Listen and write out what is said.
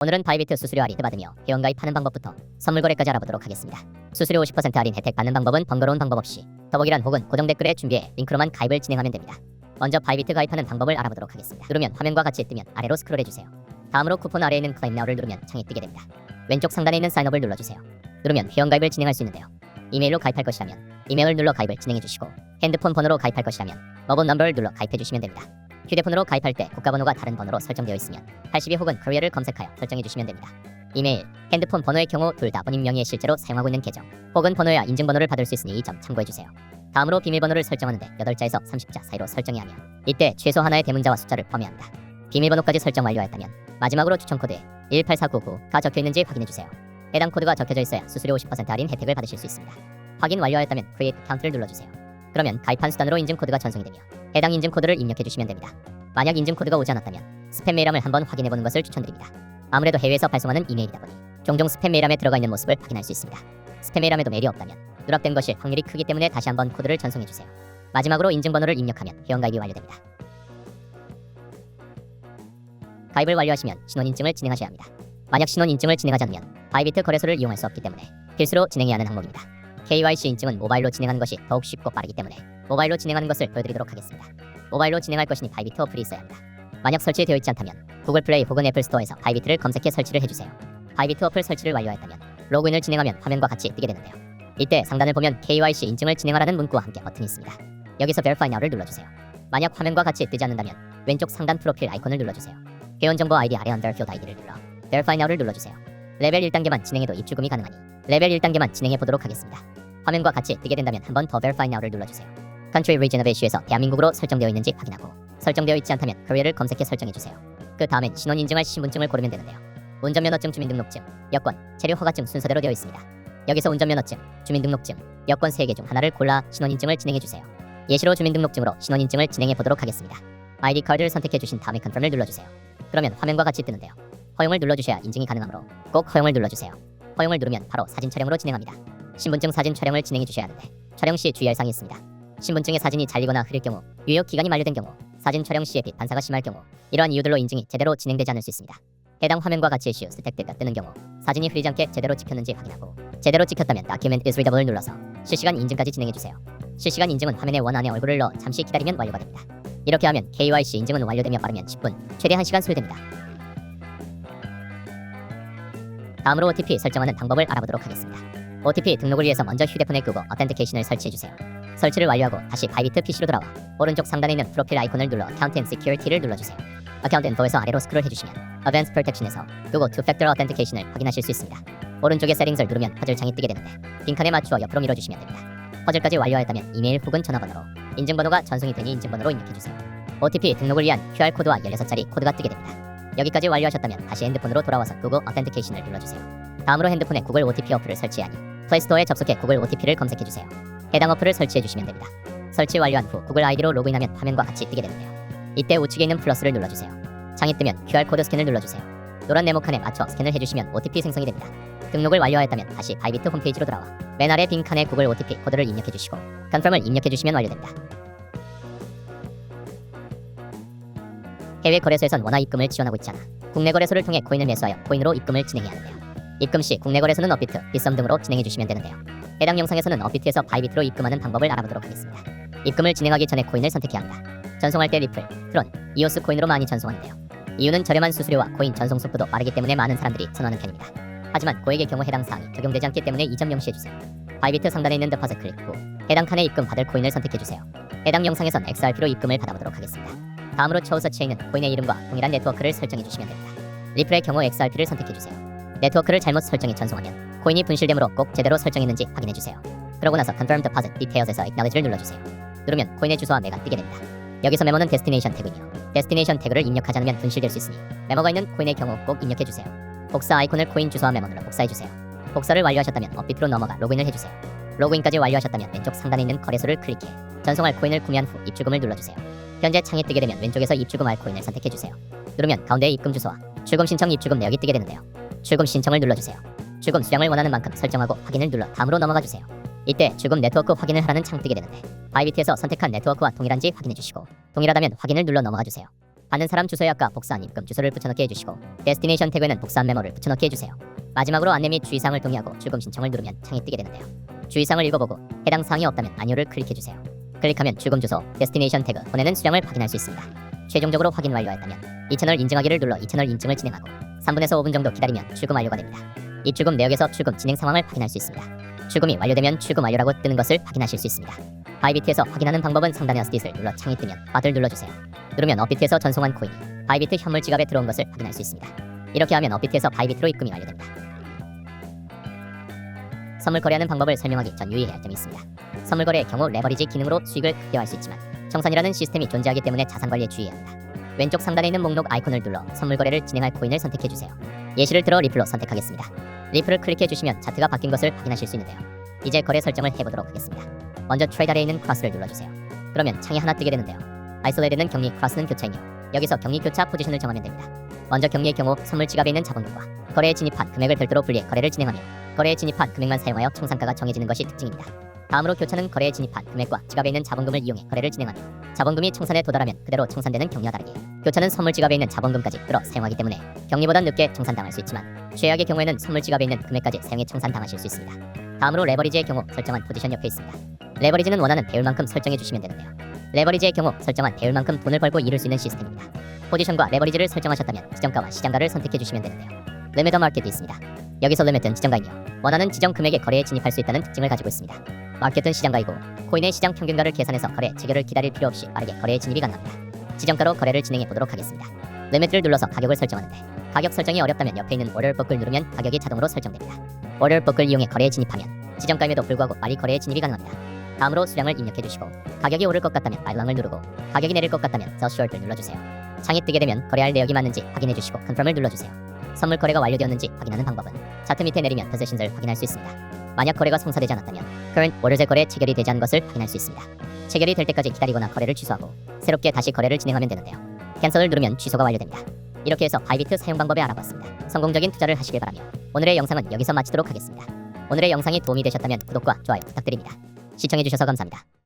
오늘은 바이비트 수수료 할인 받으며 회원가입하는 방법부터 선물 거래까지 알아보도록 하겠습니다. 수수료 50% 할인 혜택 받는 방법은 번거로운 방법 없이 더보기란 혹은 고정 댓글에 준비해 링크로만 가입을 진행하면 됩니다. 먼저 바이비트 가입하는 방법을 알아보도록 하겠습니다. 누르면 화면과 같이 뜨면 아래로 스크롤해주세요. 다음으로 쿠폰 아래에 있는 클레임 나우를 누르면 창이 뜨게 됩니다. 왼쪽 상단에 있는 사인업을 눌러주세요. 누르면 회원가입을 진행할 수 있는데요. 이메일로 가입할 것이라면 이메일을 눌러 가입을 진행해주시고, 핸드폰 번호로 가입할 것이라면 머번 넘버를 눌러 가입해주시면 됩니다. 휴대폰으로 가입할 때 국가번호가 다른 번호로 설정되어 있으면 82 혹은 코리아를 검색하여 설정해주시면 됩니다. 이메일, 핸드폰 번호의 경우 둘 다 본인 명의의 실제로 사용하고 있는 계정 혹은 번호야 인증번호를 받을 수 있으니 이 점 참고해주세요. 다음으로 비밀번호를 설정하는데 8자에서 30자 사이로 설정해야 하며, 이때 최소 하나의 대문자와 숫자를 포함합니다. 비밀번호까지 설정 완료하였다면 마지막으로 추천코드에 184999가 적혀있는지 확인해주세요. 해당 코드가 적혀져 있어야 수수료 50% 할인 혜택을 받으실 수 있습니다. 확인 완료하였다면 Create Account를 눌러주세요. 그러면 가입한 수단으로 인증코드가 전송이 되며 해당 인증코드를 입력해주시면 됩니다. 만약 인증코드가 오지 않았다면 스팸 메일함을 한번 확인해보는 것을 추천드립니다. 아무래도 해외에서 발송하는 이메일이다 보니 종종 스팸 메일함에 들어가 있는 모습을 확인할 수 있습니다. 스팸 메일함에도 메일이 없다면 누락된 것일 확률이 크기 때문에 다시 한번 코드를 전송해주세요. 마지막으로 인증번호를 입력하면 회원가입이 완료됩니다. 가입을 완료하시면 신원인증을 진행하셔야 합니다. 만약 신원인증을 진행하지 않으면 바이비트 거래소를 이용할 수 없기 때문에 필수로 진행해야 하는 항목입니다. KYC 인증은 모바일로 진행하는 것이 더욱 쉽고 빠르기 때문에 모바일로 진행하는 것을 보여드리도록 하겠습니다. 모바일로 진행할 것이니 바이비트 어플이 있어야 합니다. 만약 설치되어 있지 않다면 구글 플레이 혹은 애플 스토어에서 바이비트를 검색해 설치를 해주세요. 바이비트 어플 설치를 완료하였다면 로그인을 진행하면 화면과 같이 뜨게 되는데요. 이때 상단을 보면 KYC 인증을 진행하라는 문구와 함께 버튼이 있습니다. 여기서 Verify Now를 눌러주세요. 만약 화면과 같이 뜨지 않는다면 왼쪽 상단 프로필 아이콘을 눌러주세요. 회원정보 아이디 아래 under field 아이디를 눌러 Verify Now를 눌러주세요. 레벨 1단계만 진행해도 입출금이 가능하니 레벨 1단계만 진행해보도록 하겠습니다. 화면과 같이 뜨게 된다면 한번 더 Verify Now를 눌러주세요. Country Region of Issue에서 대한민국으로 설정되어 있는지 확인하고, 설정되어 있지 않다면 Korea를 검색해 설정해주세요. 그 다음엔 신원 인증할 신분증을 고르면 되는데요. 운전면허증, 주민등록증, 여권, 체류허가증 순서대로 되어 있습니다. 여기서 운전면허증, 주민등록증, 여권 3개 중 하나를 골라 신원인증을 진행해주세요. 예시로 주민등록증으로 신원인증을 진행해보도록 하겠습니다. ID 카드를 선택해주신 다음에 Confirm을 눌러주세요. 그러면 화면과 같이 뜨는데요. 허용을 눌러주셔야 인증이 가능하므로 꼭 허용을 눌러주세요. 허용을 누르면 바로 사진 촬영으로 진행합니다. 신분증 사진 촬영을 진행해주셔야 하는데 촬영 시 주의할 사항이 있습니다. 신분증의 사진이 잘리거나 흐릴 경우, 유효 기간이 만료된 경우, 사진 촬영 시에 빛 반사가 심할 경우, 이러한 이유들로 인증이 제대로 진행되지 않을 수 있습니다. 해당 화면과 같이 이슈 스택대가 뜨는 경우 사진이 흐리지 않게 제대로 찍혔는지 확인하고, 제대로 찍혔다면 Document is readable을 눌러서 실시간 인증까지 진행해주세요. 실시간 인증은 화면의 원 안에 얼굴을 넣어 잠시 기다리면 완료가 됩니다. 이렇게 하면 KYC 인증은 완료되며 빠르면 10분, 최대 1시간 소요됩니다. 다음으로 OTP 설정하는 방법을 알아보도록 하겠습니다. OTP 등록을 위해서 먼저 휴대폰에 끄고 Authentication을 설치해주세요. 설치를 완료하고 다시 바이비트 PC로 돌아와 오른쪽 상단에 있는 프로필 아이콘을 눌러 Account and Security를 눌러주세요. Account Info에서 아래로 스크롤해주시면 Advanced Protection에서 Google Two-Factor Authentication을 확인하실 수 있습니다. 오른쪽에 세팅스를 누르면 퍼즐 창이 뜨게 되는데 빈칸에 맞추어 옆으로 밀어주시면 됩니다. 퍼즐까지 완료하였다면 이메일 혹은 전화번호로 인증번호가 전송이 되니 인증번호로 입력해주세요. OTP 등록을 위한 QR코드와 16자리 코드가 뜨게 됩니다. 여기까지 완료하셨다면 다시 핸드폰으로 돌아와서 Google Authentication을 눌러주세요. 다음으로 핸드폰에 구글 OTP 어플을 설치하니 플레이스토어에 접속해 구글 OTP를 검색해주세요. 해당 어플을 설치해주시면 됩니다. 설치 완료한 후 구글 아이디로 로그인하면 화면과 같이 뜨게 되는데요. 이때 우측에 있는 플러스를 눌러주세요. 창이 뜨면 QR코드 스캔을 눌러주세요. 노란 네모칸에 맞춰 스캔을 해주시면 OTP 생성이 됩니다. 등록을 완료하였다면 다시 바이비트 홈페이지로 돌아와 맨 아래 빈 칸에 구글 OTP 코드를 입력해주시고 Confirm을 입력해주시면 완료됩니다. 해외 거래소에선 원화 입금을 지원하고 있지 않아 국내 거래소를 통해 코인을 매수하여 코인으로 입금을 진행해야 하는데요. 입금 시 국내 거래소는 업비트, 빗썸 등으로 진행해주시면 되는데요. 해당 영상에서는 업비트에서 바이비트로 입금하는 방법을 알아보도록 하겠습니다. 입금을 진행하기 전에 코인을 선택해야 합니다. 전송할 때 리플, 트론, 이오스 코인으로 많이 전송하는데요. 이유는 저렴한 수수료와 코인 전송 속도도 빠르기 때문에 많은 사람들이 선호하는 편입니다. 하지만 고액의 경우 해당 사항이 적용되지 않기 때문에 이 점 명시해주세요. 바이비트 상단에 있는 데파짓 클릭 후 해당 칸에 입금 받을 코인을 선택해주세요. 해당 영상에선 XRP로 입금을 받아보도록 하겠습니다. 다음으로 처우서치에 있는 코인의 이름과 동일한 네트워크를 설정해주시면 됩니다. 리플의 경우 XRP를 선택해주세요. 네트워크를 잘못 설정해 전송하면 코인이 분실되므로 꼭 제대로 설정했는지 확인해주세요. 그러고 나서 Confirm Deposit Details에서 Acknowledge를 눌러주세요. 누르면 코인의 주소와 매가 뜨게 됩니다. 여기서 메모는 데스티네이션 태그이며 데스티네이션 태그를 입력하지 않으면 분실될 수 있으니 메모가 있는 코인의 경우 꼭 입력해주세요. 복사 아이콘을 코인 주소와 메모 눌러 복사해주세요. 복사를 완료하셨다면 업비트로 넘어가 로그인을 해주세요. 로그인까지 완료하셨다면 왼쪽 상단에 있는 거래소를 클릭해 전송할 코인을 구매한 후 입출금을 눌러주세요. 현재 창이 뜨게 되면 왼쪽에서 입출금할 코인을 선택해주세요. 누르면 가운데에 입금 주소와 출금 신청 입출금 내역이 뜨게 되는데요. 출금 신청을 눌러주세요. 출금 수량을 원하는 만큼 설정하고 확인을 눌러 다음으로 넘어가주세요. 이때 출금 네트워크 확인을 하라는 창 뜨게 되는데 바이비트에서 선택한 네트워크와 동일한지 확인해주시고 동일하다면 확인을 눌러 넘어가주세요. 받는 사람 주소에 아까 복사한 입금 주소를 붙여넣기 해주시고 데스티네이션 태그에는 복사한 메모를 붙여넣기 해주세요. 마지막으로 안내 및 주의사항을 동의하고 출금 신청을 누르면 창이 뜨게 되는데요. 주의사항을 읽어보고 해당 사항이 없다면 아니오를 클릭해주세요. 클릭하면 출금 주소, 데스티네이션 태그, 보내는 수량을 확인할 수 있습니다. 최종적으로 확인 완료하였다면 이 채널 인증하기를 눌러 이 채널 인증을 진행하고 3분에서 5분 정도 기다리면 출금 완료가 됩니다. 이 출금 내역에서 출금 진행 상황을 확인할 수 있습니다. 출금이 완료되면 출금 완료라고 뜨는 것을 확인하실 수 있습니다. 바이비트에서 확인하는 방법은 상단의 어스딧을 눌러 창이 뜨면 바트를 눌러주세요. 누르면 업비트에서 전송한 코인이 바이비트 현물 지갑에 들어온 것을 확인할 수 있습니다. 이렇게 하면 업비트에서 바이비트로 입금이 완료됩니다. 선물 거래하는 방법을 설명하기 전 유의해야 할 점이 있습니다. 선물 거래의 경우 레버리지 기능으로 수익을 극대화할 수 있지만 청산이라는 시스템이 존재하기 때문에 자산 관리에 주의해야 합니다. 왼쪽 상단에 있는 목록 아이콘을 눌러 선물 거래를 진행할 코인을 선택해주세요. 예시를 들어 리플로 선택하겠습니다. 리플을 클릭해주시면 차트가 바뀐 것을 확인하실 수 있는데요. 이제 거래 설정을 해보도록 하겠습니다. 먼저 트레이드 아래에 있는 크로스를 눌러주세요. 그러면 창이 하나 뜨게 되는데요. 아이솔레이드는 격리, 크로스는 교차이며 여기서 격리 교차 포지션을 정하면 됩니다. 먼저 격리의 경우 선물 지갑에 있는 자본금과 거래에 진입한 금액을 별도로 분리해 거래를 진행하며 거래에 진입한 금액만 사용하여 총상가가 정해지는 것이 특징입니다. 다음으로 교차는 거래에 진입한 금액과 지갑에 있는 자본금을 이용해 거래를 진행하며 자본금이 청산에 도달하면 그대로 청산되는 격리와 다르게 교차는 선물 지갑에 있는 자본금까지 끌어 사용하기 때문에 격리보다 늦게 청산당할 수 있지만 최악의 경우에는 선물 지갑에 있는 금액까지 사용해 청산당하실 수 있습니다. 다음으로 레버리지의 경우 설정한 포지션 옆에 있습니다. 레버리지는 원하는 배율만큼 설정해 주시면 되는데요. 레버리지의 경우 설정한 배율만큼 돈을 벌고 이룰 수 있는 시스템입니다. 포지션과 레버리지를 설정하셨다면 지정가와 시장가를 선택해 주시면 되는데요. 리미터 마켓도 있습니다. 여기서 리미트는 지정가이며 원하는 지정 금액의 거래에 진입할 수 있다는 특징을 가지고 있습니다. 마켓은 시장가이고 코인의 시장 평균가를 계산해서 거래 체결을 기다릴 필요 없이 빠르게 거래에 진입이 가능합니다. 지정가로 거래를 진행해 보도록 하겠습니다. 리미트를 눌러서 가격을 설정하는데 가격 설정이 어렵다면 옆에 있는 오더 버클 누르면 가격이 자동으로 설정됩니다. 오더 버클 이용해 거래에 진입하면 지정가임에도 불구하고 빨리 거래에 진입이 가능합니다. 다음으로 수량을 입력해 주시고 가격이 오를 것 같다면 말랑을 누르고 가격이 내릴 것 같다면 The Short를 눌러주세요. 창이 뜨게 되면 거래할 내역이 맞는지 확인해 주시고 Confirm을 눌러주세요. 선물 거래가 완료되었는지 확인하는 방법은 차트 밑에 내리면 Possession을 확인할 수 있습니다. 만약 거래가 성사되지 않았다면 Current Orders의 거래 체결이 되지 않은 것을 확인할 수 있습니다. 체결이 될 때까지 기다리거나 거래를 취소하고 새롭게 다시 거래를 진행하면 되는데요. 캔슬을 누르면 취소가 완료됩니다. 이렇게 해서 바이비트 사용 방법을 알아봤습니다. 성공적인 투자를 하시길 바라며 오늘의 영상은 여기서 마치도록 하겠습니다. 오늘의 영상이 도움이 되셨다면 구독과 좋아요 부탁드립니다. 시청해주셔서 감사합니다.